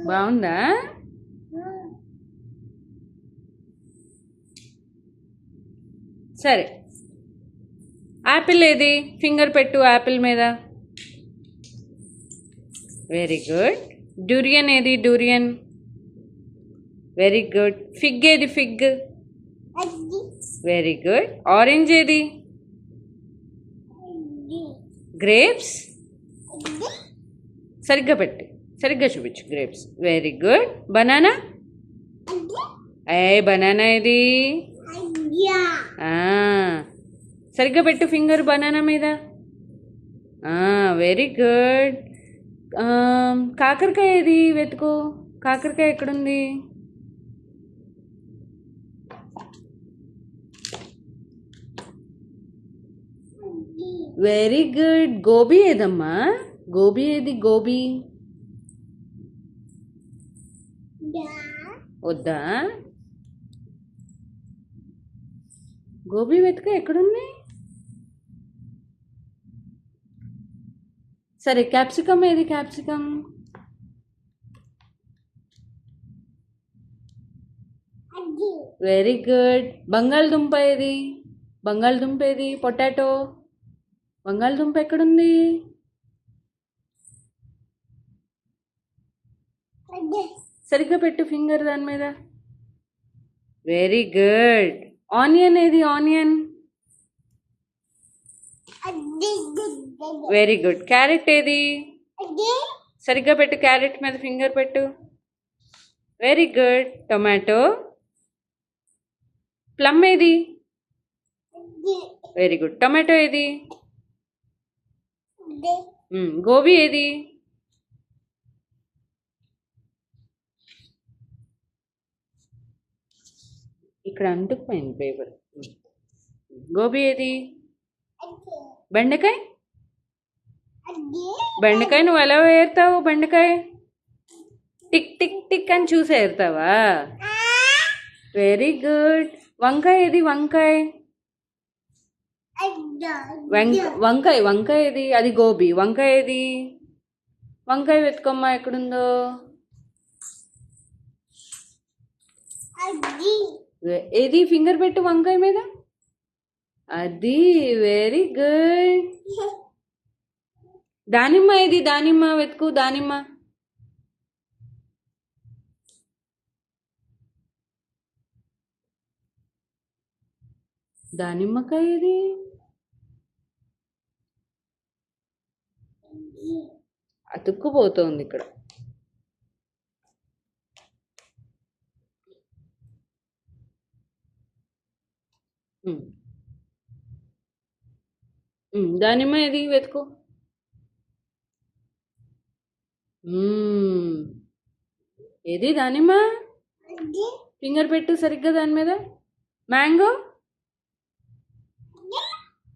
బాగుందా? సరే, యాపిల్ ఏది? ఫింగర్ పెట్టు యాపిల్ మీద. Very good. డ్యూరియన్ ఏది? డ్యూరియన్. Very good. ఫిగ్ ఏది? ఫిగ్. Very good. ఆరెంజ్ ఏది? గ్రేప్స్. సరిగ్గా పెట్టు, సరిగ్గా చూపించు. Grapes. Very good. Banana. Banana ఏది? సరిగ్గా పెట్టు ఫింగర్ బనానా మీద. Very good. కాకరకాయ ఏది? వెతుకు. కాకరకాయ ఎక్కడుంది? Very good. గోబీ ఏదమ్మా? గోబీ ఏది? గోబీ వద్దా? గోబీ వెతుక, ఎక్కడున్నాయి? సరే, క్యాప్సికమ్ ఏది? క్యాప్సికమ్. Very good. బంగాళదుంప ఏది? బంగాళదుంప ఏది? పొటాటో. బంగాళదుంప ఎక్కడుంది? సరిగ్గా పెట్టు ఫింగర్ దాని మీద. Very good. ఆనియన్ ఏది? ఆనియన్. Very good. క్యారెట్ ఏది? సరిగ్గా పెట్టు క్యారెట్ మీద ఫింగర్ పెట్టు. Very good. టొమాటో. ప్లమ్ ఏది? Very good. టొమాటో ఏది? గోబీ ఏది? ఇక్కడ అంటుకుపోయింది పేపర్. గోబీ ఏది? బెండకాయ. బెండకాయ నువ్వు ఎలా ఏరుతావు? బెండకాయ టిక్ టిక్ టిక్ అని చూసి ఏరుతావా? Very good. వంకాయ ఏది? వంకాయ. వంకాయ. వంకాయ ఏది? అది గోబీ. వంకాయ ఏది? వంకాయ వెతుకోమ్మా, ఎక్కడుందో. ఏది? ఫింగర్ పెట్టు వంకాయ మీద. అది. Very good. దానిమ్మ ఏది? దానిమ్మ వెతుకు. దానిమ్మ. దానిమ్మకాయ ఏది? అతుక్కుపోతుంది ఇక్కడ. దానిమ్మ ఏది? వెతుకు. ఏది దానిమ్మ? ఫింగర్ పెట్టు సరిగ్గా దాని మీద. మ్యాంగో.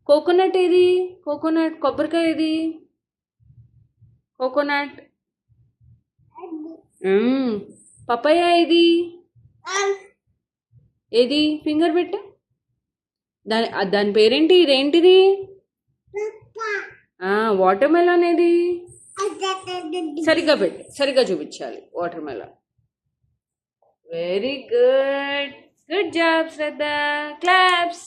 కోకోనట్ ఏది? కోకోనట్. కొబ్బరికాయ ఏది? కోకోనట్. పపాయ ఏది? ఏది? ఫింగర్ పెట్టు. దాని పేరేంటి? ఇదేంటిది? వాటర్ మెలాన్ ఏది? సరిగ్గా పెట్టు, సరిగ్గా చూపించాలి. Watermelon. Very good. Good job Shraddha. Claps.